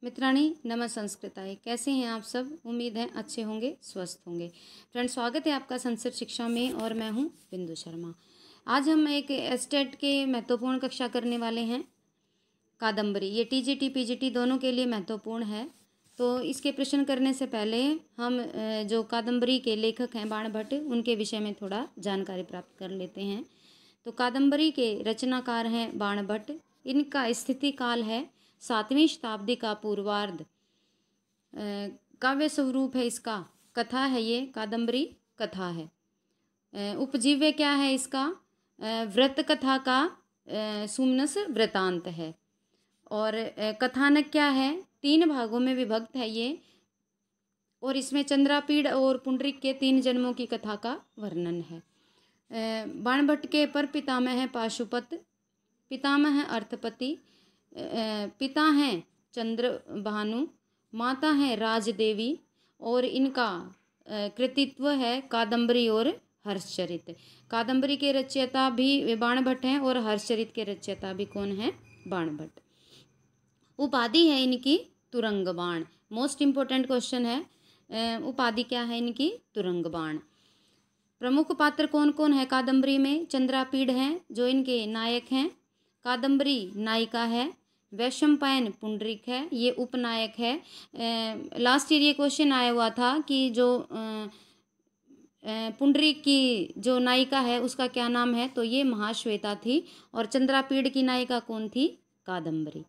मित्राणी नमः संस्कृताय। कैसे हैं आप सब? उम्मीद है अच्छे होंगे, स्वस्थ होंगे। फ्रेंड, स्वागत है आपका संस्कृत शिक्षा में और मैं हूं बिंदु शर्मा। आज हम एक एस्टेट के महत्वपूर्ण कक्षा करने वाले हैं, कादम्बरी। ये टीजीटी पीजीटी दोनों के लिए महत्वपूर्ण है। तो इसके प्रश्न करने से पहले हम जो कादम्बरी के लेखक हैं बाणभट्ट, उनके विषय में थोड़ा जानकारी प्राप्त कर लेते हैं। तो कादम्बरी के रचनाकार हैं बाणभट्ट। इनका स्थिति काल है 7वीं शताब्दी का पूर्वार्ध। काव्य स्वरूप है इसका, कथा है, ये कादम्बरी कथा है। उपजीव्य क्या है इसका? व्रत कथा का सुमनस वृतांत है। और कथानक क्या है? 3 भागों में विभक्त है ये, और इसमें चंद्रापीड़ और पुंडरीक के 3 जन्मों की कथा का वर्णन है। बाणभट्ट के पर पितामह है पाशुपत, पितामह है अर्थपति, पिता हैं चंद्र भानु, माता हैं राजदेवी, और इनका कृतित्व है कादम्बरी और हर्षचरित। कादम्बरी के रचयिता भी बाणभट्ट हैं और हर्षचरित के रचयिता भी कौन है? बाणभट्ट। उपाधि है इनकी तुरंगबाण। मोस्ट इम्पोर्टेंट क्वेश्चन है, उपाधि क्या है इनकी? तुरंगबाण। प्रमुख पात्र कौन कौन है कादम्बरी में? चंद्रापीड़ हैं जो इनके नायक हैं, कादम्बरी नायिका है, वैशंपायन पुंडरीक है, ये उपनायक है। लास्ट ईयर ये क्वेश्चन आया हुआ था कि जो पुंडरीक की जो नायिका है उसका क्या नाम है, तो ये महाश्वेता थी, और चंद्रापीड़ की नायिका कौन थी? कादम्बरी।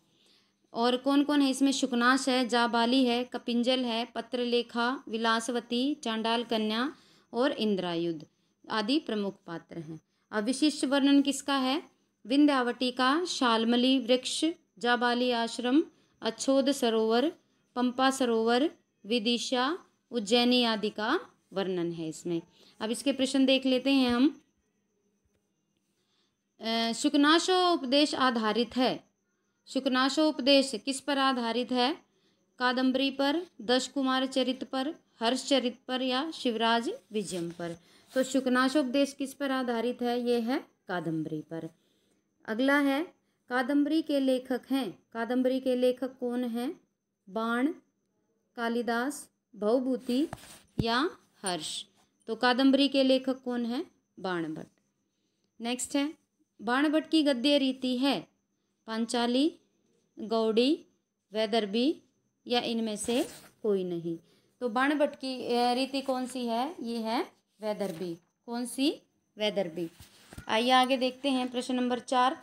और कौन कौन है इसमें? शुकनाश है, जाबाली है, कपिंजल है, पत्रलेखा, विलासवती, चांडाल कन्या और इंद्रायुध आदि प्रमुख पात्र हैं। अब विशिष्ट वर्णन किसका है? विंध्यावटी का, शालमली वृक्ष, जाबाली आश्रम, अच्छोद सरोवर, पंपा सरोवर, विदिशा, उज्जैनी आदि का वर्णन है इसमें। अब इसके प्रश्न देख लेते हैं हम। शुकनाशोपदेश आधारित है। शुकनाशोपदेश किस पर आधारित है? कादम्बरी पर, दश कुमार चरित पर, हर्षचरित पर या शिवराज विजयम पर। तो शुकनाशोपदेश किस पर आधारित है? ये है कादम्बरी पर। अगला है, कादम्बरी के लेखक हैं। कादम्बरी के लेखक कौन हैं? बाण, कालिदास, भवभूति या हर्ष। तो कादम्बरी के लेखक कौन है? बाणभट्ट। नेक्स्ट है, बाणभट्ट की गद्य रीति है पांचाली, गौड़ी, वैदर्भी या इनमें से कोई नहीं। तो बाणभट्ट की रीति कौन सी है? ये है वैदर्भी। कौन सी? वैदर्भी। आइए आगे देखते हैं प्रश्न नंबर 4।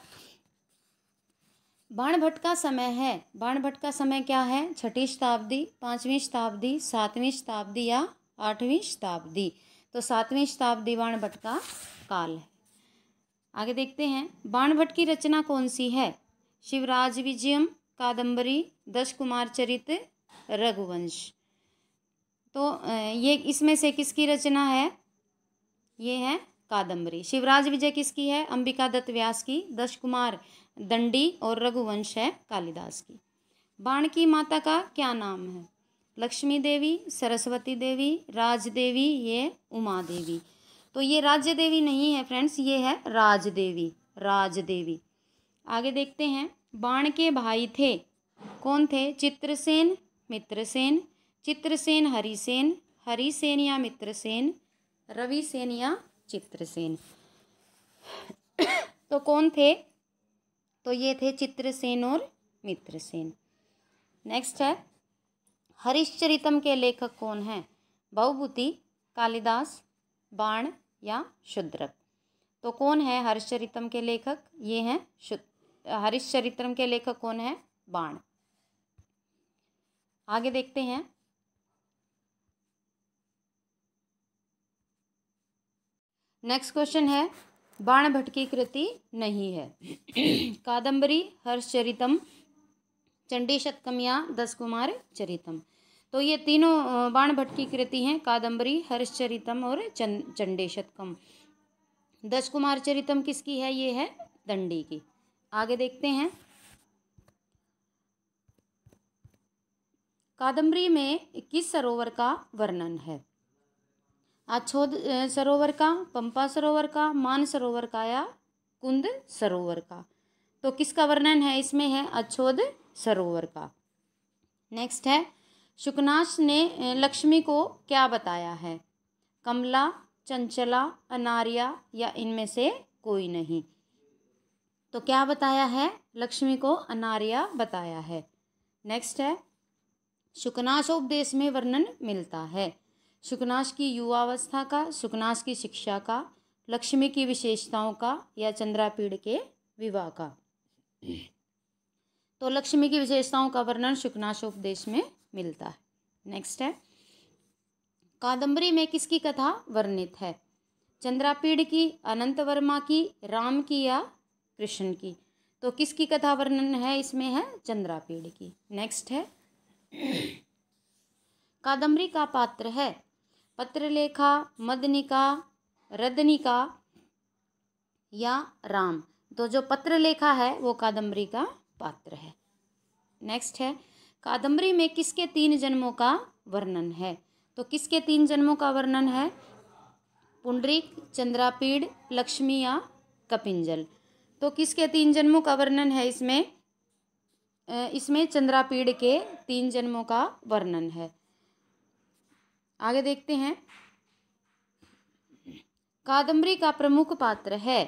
बाणभट्ट का समय है। बाणभट्ट का समय क्या है? 6वीं शताब्दी, 5वीं शताब्दी, 7वीं शताब्दी या 8वीं शताब्दी। तो 7वीं शताब्दी बाणभट्ट का काल है। आगे देखते हैं, बाणभट्ट की रचना कौन सी है? शिवराज विजयम, कादम्बरी, दश कुमार चरित, रघुवंश। तो ये इसमें से किसकी रचना है? ये है कादम्बरी। शिवराज विजय किसकी है? अंबिका दत्त व्यास की। दश कुमार दंडी और रघुवंश है कालिदास की। बाण की माता का क्या नाम है? लक्ष्मी देवी, सरस्वती देवी, राजदेवी, ये उमा देवी। तो ये राज्य देवी नहीं है फ्रेंड्स, ये है राजदेवी, राजदेवी। आगे देखते हैं, बाण के भाई थे, कौन थे? चित्रसेन, मित्रसेन, चित्रसेन हरिसेन, हरिसेन या मित्रसेन, रविसेन या चित्रसेन। तो कौन थे? तो ये थे चित्रसेन और मित्रसेन। नेक्स्ट है, हरिश्चरितम के लेखक कौन हैं? भवभूति, कालिदास, बाण या शूद्रक। तो कौन है हरिश्चरितम के लेखक? ये हैं हरिश्चरितम के लेखक कौन है? बाण। आगे देखते हैं, नेक्स्ट क्वेश्चन है, बाणभट्ट की कृति नहीं है। कादम्बरी, हर्षचरितम, चंडी शतकम या दश कुमार चरितम। तो ये तीनों बाणभट्ट की कृति हैं, कादम्बरी, हर्षचरितम और चंडी शतकम। दश कुमार चरितम किसकी है? ये है दंडी की। आगे देखते हैं, कादम्बरी में किस सरोवर का वर्णन है? अच्छोद सरोवर का, पंपा सरोवर का, मान सरोवर का या कुंद सरोवर का। तो किसका वर्णन है इसमें? है अच्छोद सरोवर का। नेक्स्ट है, शुकनाश ने लक्ष्मी को क्या बताया है? कमला, चंचला, अनार्या या इनमें से कोई नहीं। तो क्या बताया है? लक्ष्मी को अनार्या बताया है। नेक्स्ट है, शुकनाशोपदेश में वर्णन मिलता है शुकनाश की युवावस्था का, शुकनाश की शिक्षा का, लक्ष्मी की विशेषताओं का या चंद्रापीड़ के विवाह का। तो लक्ष्मी की विशेषताओं का वर्णन शुकनाशोपदेश में मिलता है। नेक्स्ट है, कादंबरी में किसकी कथा वर्णित है? चंद्रापीड़ की, अनंत वर्मा की, राम की या कृष्ण की? तो किसकी कथा वर्णन है इसमें? है चंद्रापीड़ की। नेक्स्ट है, कादंबरी का पात्र है पत्रलेखा, मदनिका, रदनिका या राम? तो जो पत्रलेखा है वो कादंबरी का पात्र है। नेक्स्ट है, कादंबरी में किसके 3 जन्मों का वर्णन है? तो किसके 3 जन्मों का वर्णन है? पुंडरीक, चंद्रापीड़, लक्ष्मी या कपिंजल? तो किसके 3 जन्मों का वर्णन है इसमें? इसमें चंद्रापीड़ के 3 जन्मों का वर्णन है। आगे देखते हैं, कादंबरी का प्रमुख पात्र है।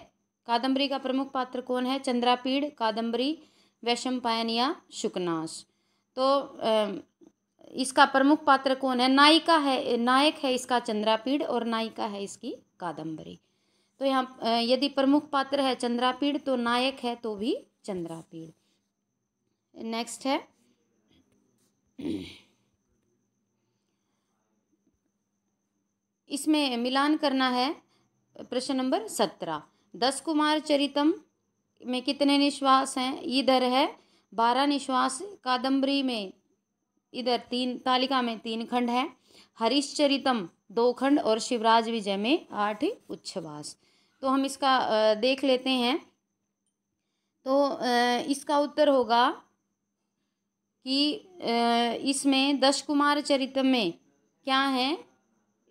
कादंबरी का प्रमुख पात्र कौन है? चंद्रापीड़, कादंबरी, वैशंपायन या शुकनाश? तो इसका प्रमुख पात्र कौन है? नायिका है, नायक है इसका चंद्रापीड़ और नायिका है इसकी कादंबरी। तो यहाँ यदि प्रमुख पात्र है चंद्रापीड़ तो नायक है तो भी चंद्रापीड़। नेक्स्ट है, इसमें मिलान करना है। प्रश्न नंबर 17, 10 कुमार चरितम में कितने निश्वास हैं? इधर है 12 निश्वास। कादंबरी में इधर 3, तालिका में 3 खंड है। हरिश्चरितम 2 खंड और शिवराज विजय में 8 उच्छ्वास। तो हम इसका देख लेते हैं। तो इसका उत्तर होगा कि इसमें 10 कुमार चरितम में क्या है?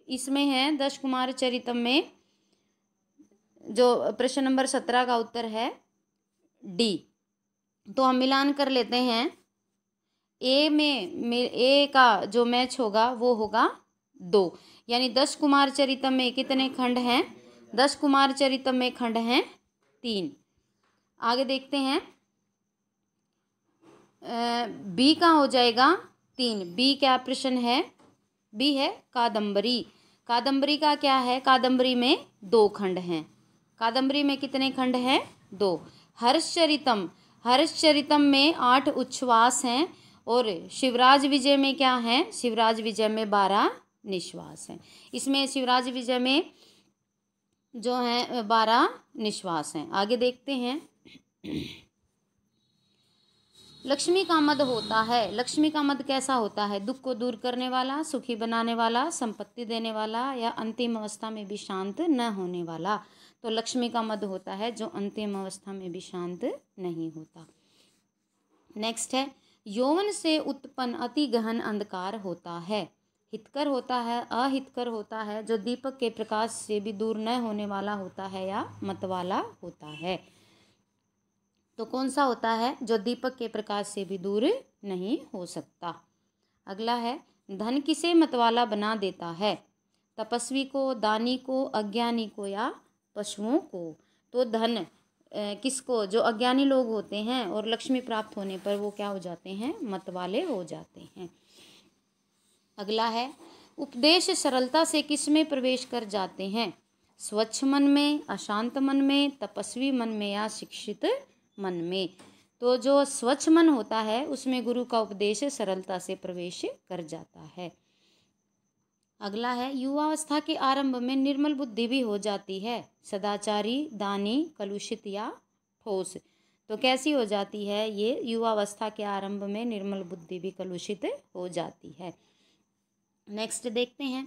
इसमें है 10 कुमार चरितम में जो प्रश्न नंबर 17 का उत्तर है डी। तो हम मिलान कर लेते हैं। ए का जो मैच होगा वो होगा 2, यानी 10 कुमार चरितम में कितने खंड हैं? 10 कुमार चरितम में खंड हैं 3। आगे देखते हैं, बी का हो जाएगा 3। बी क्या प्रश्न है? बी है कादंबरी। कादंबरी का क्या है? कादंबरी में 2 खंड हैं। कादंबरी में कितने खंड हैं? 2। हर्षचरितम, हर्षचरितम में 8 उच्छ्वास हैं और शिवराज विजय में क्या है? शिवराज विजय में 12 निश्वास हैं। इसमें शिवराज विजय में जो है 12 निश्वास हैं। आगे देखते हैं, लक्ष्मी का मद होता है। लक्ष्मी का मद कैसा होता है? दुख को दूर करने वाला, सुखी बनाने वाला, संपत्ति देने वाला या अंतिम अवस्था में भी शांत न होने वाला? तो लक्ष्मी का मद होता है जो अंतिम अवस्था में भी शांत नहीं होता। नेक्स्ट है, यौवन से उत्पन्न अति गहन अंधकार होता है। हितकर होता है, अहितकर होता है, जो दीपक के प्रकाश से भी दूर न होने वाला होता है या मतवाला होता है? तो कौन सा होता है? जो दीपक के प्रकाश से भी दूर नहीं हो सकता। अगला है, धन किसे मतवाला बना देता है? तपस्वी को, दानी को, अज्ञानी को या पशुओं को? तो धन किसको? जो अज्ञानी लोग होते हैं और लक्ष्मी प्राप्त होने पर वो क्या हो जाते हैं? मतवाले हो जाते हैं। अगला है, उपदेश सरलता से किसमें प्रवेश कर जाते हैं? स्वच्छ मन में, अशांत मन में, तपस्वी मन में या शिक्षित मन में? तो जो स्वच्छ मन होता है उसमें गुरु का उपदेश सरलता से प्रवेश कर जाता है। अगला है, युवावस्था के आरंभ में निर्मल बुद्धि भी हो जाती है। सदाचारी, दानी, कलुषित या ठोस? तो कैसी हो जाती है? ये युवावस्था के आरंभ में निर्मल बुद्धि भी कलुषित हो जाती है। नेक्स्ट देखते हैं,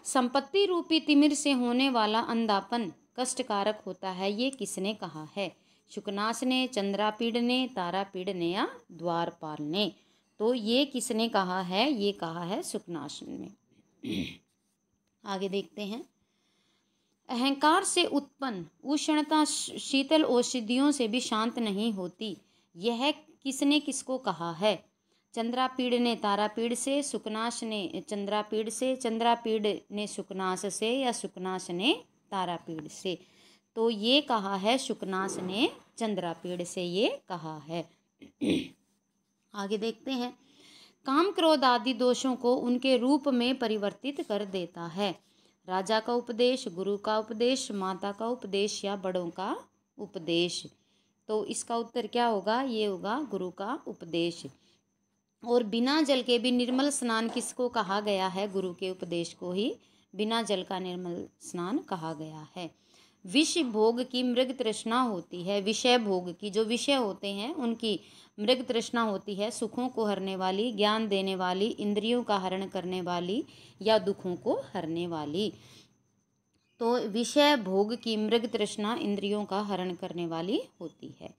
संपत्ति रूपी तिमिर से होने वाला अंधापन कष्टकारक होता है, ये किसने कहा है? शुकनाश ने, चंद्रापीड़ ने, तारापीड़ ने या द्वारपाल ने? तो ये किसने कहा है? ये कहा है शुकनाश ने। आगे देखते हैं, अहंकार से उत्पन्न उष्णता शीतल औषधियों से भी शांत नहीं होती, यह किसने किसको कहा है? चंद्रापीड़ ने तारापीड़ से, सुकनाश ने चंद्रापीड़ से, चंद्रापीड़ ने सुकनाश से, या सुकनाश ने तारापीड़ से। तो ये कहा है शुकनाश ने चंद्रापीड़ से, ये कहा है। आगे देखते हैं। काम क्रोध आदि दोषों को उनके रूप में परिवर्तित कर देता है। राजा का उपदेश, गुरु का उपदेश, माता का उपदेश या बड़ों का उपदेश। तो इसका उत्तर क्या होगा? ये होगा गुरु का उपदेश। और बिना जल के भी निर्मल स्नान किसको कहा गया है? गुरु के उपदेश को ही बिना जल का निर्मल स्नान कहा गया है। विषय भोग की मृग तृष्णा होती है। विषय भोग की, जो विषय होते हैं उनकी मृग तृष्णा होती है, सुखों को हरने वाली, ज्ञान देने वाली, इंद्रियों का हरण करने वाली या दुखों को हरने वाली। तो विषय भोग की मृग तृष्णा इंद्रियों का हरण करने वाली होती है।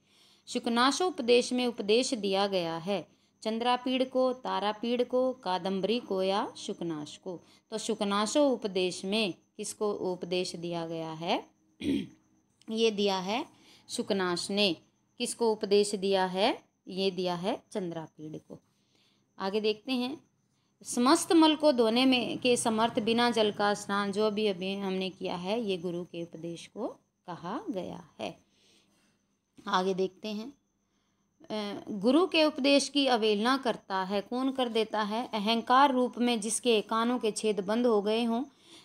शुकनाशोपदेश में उपदेश दिया गया है चंद्रापीड़ को, तारापीड़ को, कादम्बरी को या शुकनाश को। तो शुकनाशो उपदेश में किसको उपदेश दिया गया है? ये दिया है शुकनाश ने। किसको उपदेश दिया है? ये दिया है चंद्रापीड़ को। आगे देखते हैं। समस्त मल को धोने में के समर्थ बिना जल का स्नान, जो भी अभी हमने किया है, ये गुरु के उपदेश को कहा गया है। आगे देखते हैं। गुरु के उपदेश की अवहेलना करता है। कौन कर देता है? अहंकार रूप में जिसके कानों के छेद बंद हो गए हों,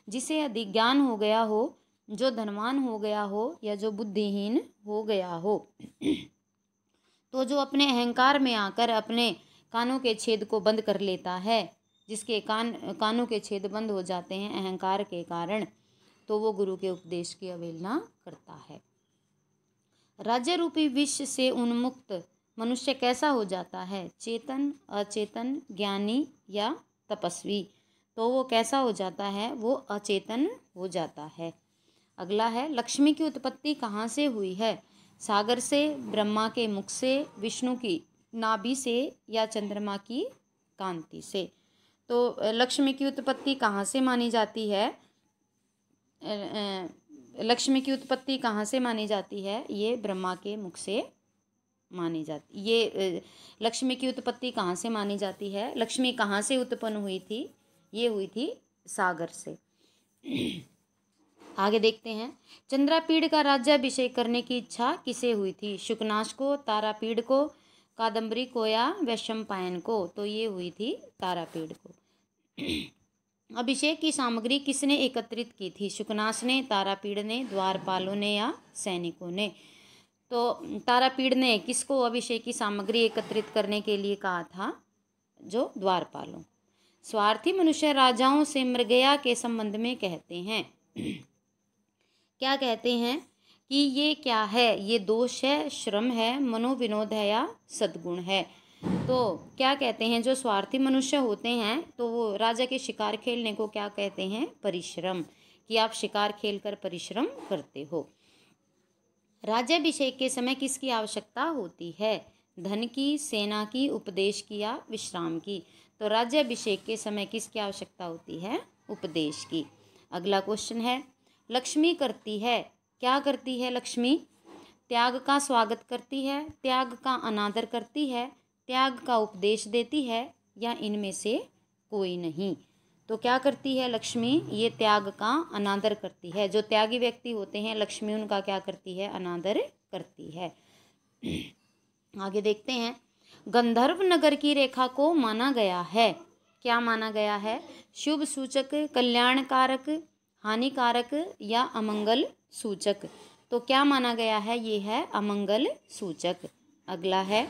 जिसे अधिक ज्ञान हो गया हो, जो धनवान हो गया हो या जो बुद्धिहीन हो गया हो। तो जो अपने अहंकार में आकर अपने कानों के छेद को बंद कर लेता है, जिसके कानों के छेद बंद हो जाते हैं अहंकार के कारण, तो वो गुरु के उपदेश की अवहेलना करता है। राज्य रूपी विष से उन्मुक्त मनुष्य कैसा हो जाता है? चेतन, अचेतन, ज्ञानी या तपस्वी। तो वो कैसा हो जाता है? वो अचेतन हो जाता है। अगला है, लक्ष्मी की उत्पत्ति कहाँ से हुई है? सागर से, ब्रह्मा के मुख से, विष्णु की नाभि से या चंद्रमा की कांति से। तो लक्ष्मी की उत्पत्ति कहाँ से मानी जाती है? लक्ष्मी की उत्पत्ति कहाँ से मानी जाती है? ये ब्रह्मा के मुख से मानी जाती। ये लक्ष्मी की उत्पत्ति कहाँ से मानी जाती है? लक्ष्मी कहाँ से उत्पन्न हुई थी? ये हुई थी सागर से। आगे देखते हैं। चंद्रापीड़ का राज्याभिषेक करने की इच्छा किसे हुई थी? शुकनाश को, तारापीड़ को, कादम्बरी को या वैशंपायन को। तो ये हुई थी तारापीड़ को। अभिषेक की सामग्री किसने एकत्रित की थी? शुकनाश ने, तारापीड़ ने, द्वारपालों ने या सैनिकों ने। तो तारापीड़ ने किसको अभिषेक की सामग्री एकत्रित करने के लिए कहा था? जो द्वारपालों। स्वार्थी मनुष्य राजाओं से मृगया के संबंध में कहते हैं। क्या कहते हैं कि ये क्या है? ये दोष है, श्रम है, मनोविनोद है या सद्गुण है। तो क्या कहते हैं? जो स्वार्थी मनुष्य होते हैं तो वो राजा के शिकार खेलने को क्या कहते हैं? परिश्रम। कि आप शिकार खेलकर परिश्रम करते हो। राज्याभिषेक के समय किसकी आवश्यकता होती है? धन की, सेना की, उपदेश की या विश्राम की। तो राज्याभिषेक के समय किसकी आवश्यकता होती है? उपदेश की। अगला क्वेश्चन है, लक्ष्मी करती है, क्या करती है लक्ष्मी? त्याग का स्वागत करती है, त्याग का अनादर करती है, त्याग का उपदेश देती है या इनमें से कोई नहीं। तो क्या करती है लक्ष्मी? ये त्याग का अनादर करती है। जो त्यागी व्यक्ति होते हैं लक्ष्मी उनका क्या करती है? अनादर करती है। आगे देखते हैं। गंधर्व नगर की रेखा को माना गया है, क्या माना गया है? शुभ सूचक, कल्याणकारक, हानिकारक या अमंगल सूचक। तो क्या माना गया है? ये है अमंगल सूचक। अगला है,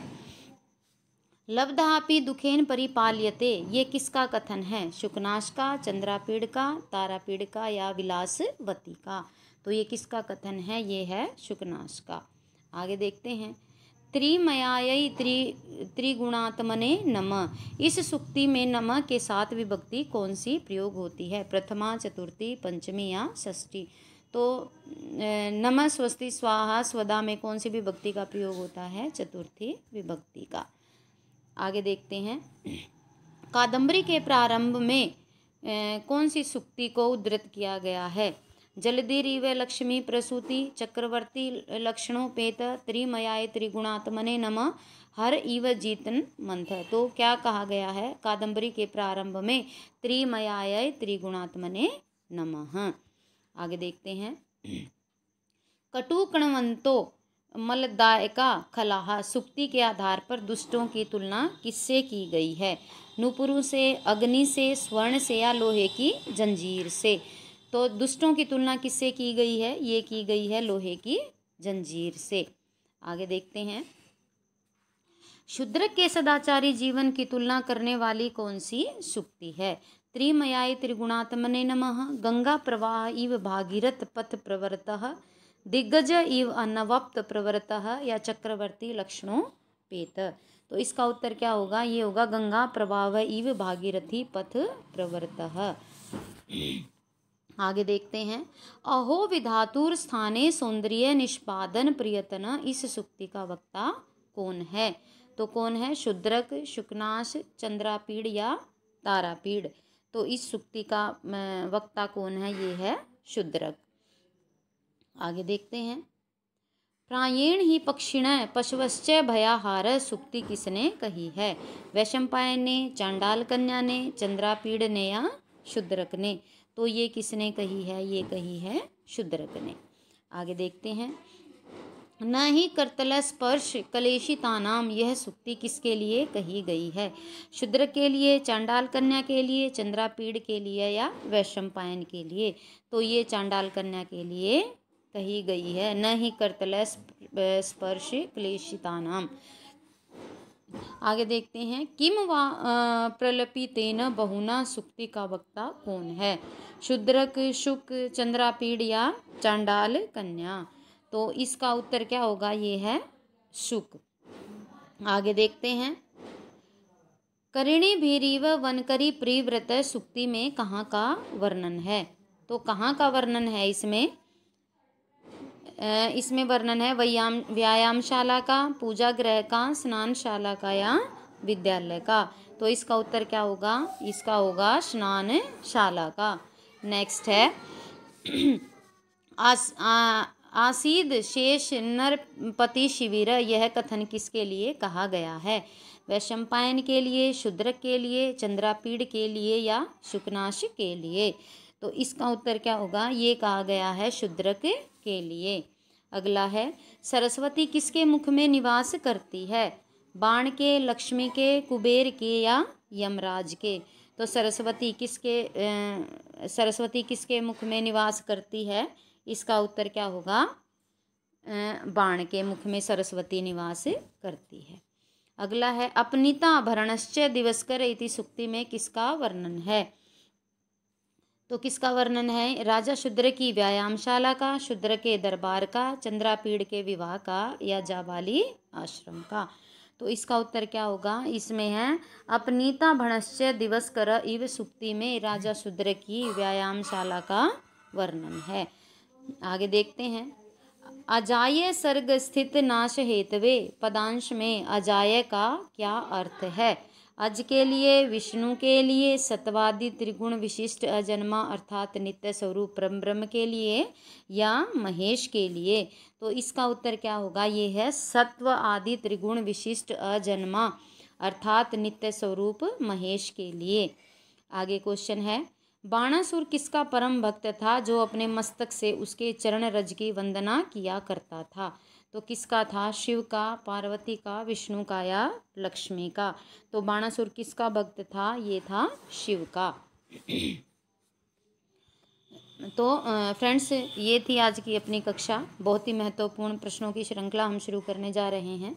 लब्धापि दुखेन परिपाल्यते, ये किसका कथन है? शुकनाश का, चंद्रापीड़ का, तारापीड़ का या विलासवती का। तो ये किसका कथन है? ये है शुकनाश का। आगे देखते हैं। त्रिमयायै त्रिगुणात्मने नमः, इस सुक्ति में नमः के साथ विभक्ति कौन सी प्रयोग होती है? प्रथमा, चतुर्थी, पंचमी या षष्ठी। तो नमः, स्वस्ति, स्वाहा, स्वदा में कौन सी विभक्ति का प्रयोग होता है? चतुर्थी विभक्ति का। आगे देखते हैं। कादम्बरी के प्रारंभ में कौन सी सुक्ति को उद्धृत किया गया है? जलधिरिव लक्ष्मी प्रसूति चक्रवर्ती लक्षणोपेत त्रिमयाय त्रिगुणात्मने नमः हर इव जीतन मंथ। तो क्या कहा गया है कादंबरी के प्रारंभ में? त्रिमयाय त्रिगुणात्मने नमः। आगे देखते हैं। कटुकणवंतो मलदायका खलाहा सुक्ति के आधार पर दुष्टों की तुलना किससे की गई है? नुपुरु से, अग्नि से, स्वर्ण से या लोहे की जंजीर से? तो दुष्टों की तुलना किससे की गई है? ये की गई है लोहे की जंजीर से। आगे देखते हैं। शूद्रक के सदाचारी जीवन की तुलना करने वाली कौन सी सुक्ति है? त्रिमयाय त्रिगुणात्मने नमः, गंगा प्रवाह इव भागीरथ पथ प्रवृतः, दिग्गज इव अनवप्त प्रवृतः या चक्रवर्ती लक्षणों पेत? तो इसका उत्तर क्या होगा? ये होगा गंगा प्रवाह इव भागीरथी पथ प्रवृतः। आगे देखते हैं। अहो विधातुर स्थाने सौंदर्य निष्पादन प्रियतन, इस सुक्ति का वक्ता कौन है? तो कौन है? शूद्रक, शुकनाश, चंद्रापीड़ या तारापीड़? तो इस सुक्ति का वक्ता कौन है? ये है शूद्रक। आगे देखते हैं। प्रायेण ही पक्षिण पशवश्च भयाहार सुक्ति किसने कही है? वैशंपायन ने, चांडाल कन्या ने, चंद्रापीड़ ने या शूद्रक ने? तो ये किसने कही है? ये कही है शूद्रक ने। आगे देखते हैं। न ही कर्तल स्पर्श कलेशितानाम, यह सुक्ति किसके लिए कही गई है? शूद्रक के लिए, चांडाल कन्या के लिए, चंद्रापीड़ के लिए या वैशंपायन के लिए? तो ये चांडाल कन्या के लिए कही गई है। न ही कर्तल स्पर्श क्लेशितानाम। आगे देखते हैं। किम वा प्रलपितेन बहुना सुक्ति का वक्ता कौन है? शूद्रक, शुक, चंद्रापीड़ या चांडाल कन्या? तो इसका उत्तर क्या होगा? ये है शुक। आगे देखते हैं। करिणी भीरीव वनकरी प्रिव्रत सुक्ति में कहाँ का वर्णन है? तो कहाँ का वर्णन है इसमें? इसमें वर्णन है व्यायामशाला का, पूजा गृह का, स्नानशाला का या विद्यालय का? तो इसका उत्तर क्या होगा? इसका होगा स्नानशाला का। नेक्स्ट है। आसीद शेष नरपति शिविर, यह कथन किसके लिए कहा गया है? वैशंपायन के लिए, शूद्रक के लिए, चंद्रापीड़ के लिए या शुकनाश के लिए? तो इसका उत्तर क्या होगा? ये कहा गया है शूद्रक के लिए। अगला है। सरस्वती किसके मुख में निवास करती है? बाण के, लक्ष्मी के, कुबेर के या यमराज के? तो सरस्वती किसके मुख में निवास करती है? इसका उत्तर क्या होगा? बाण के मुख में सरस्वती निवास करती है। अगला है। अपनीता भरणश्च दिवसकर इति सुक्ति में किसका वर्णन है? तो किसका वर्णन है? राजा शूद्र की व्यायामशाला का, शूद्र के दरबार का, चंद्रापीड़ के विवाह का या जाबाली आश्रम का? तो इसका उत्तर क्या होगा? इसमें है अपनीता भरणश्च दिवसकर इव सुक्ति में राजा शूद्र की व्यायामशाला का वर्णन है। आगे देखते हैं। अजाय सर्ग स्थित नाश हेतवे, पदांश में अजाय का क्या अर्थ है? अज के लिए, विष्णु के लिए, सत्वादि त्रिगुण विशिष्ट अजन्मा अर्थात नित्य स्वरूप परम ब्रह्म के लिए या महेश के लिए? तो इसका उत्तर क्या होगा? ये है सत्व आदि त्रिगुण विशिष्ट अजन्मा अर्थात नित्य स्वरूप महेश के लिए। आगे क्वेश्चन है। बाणासुर किसका परम भक्त था जो अपने मस्तक से उसके चरण रज की वंदना किया करता था? तो किसका था? शिव का, पार्वती का, विष्णु का या लक्ष्मी का? तो बाणासुर किसका भक्त था? ये था शिव का। तो फ्रेंड्स, ये थी आज की अपनी कक्षा। बहुत ही महत्वपूर्ण प्रश्नों की श्रृंखला हम शुरू करने जा रहे हैं।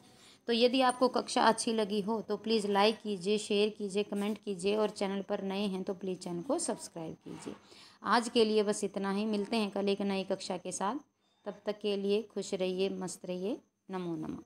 तो यदि आपको कक्षा अच्छी लगी हो तो प्लीज़ लाइक कीजिए, शेयर कीजिए, कमेंट कीजिए और चैनल पर नए हैं तो प्लीज़ चैनल को सब्सक्राइब कीजिए। आज के लिए बस इतना ही। मिलते हैं कल एक नई कक्षा के साथ। तब तक के लिए खुश रहिए, मस्त रहिए। नमो नमः।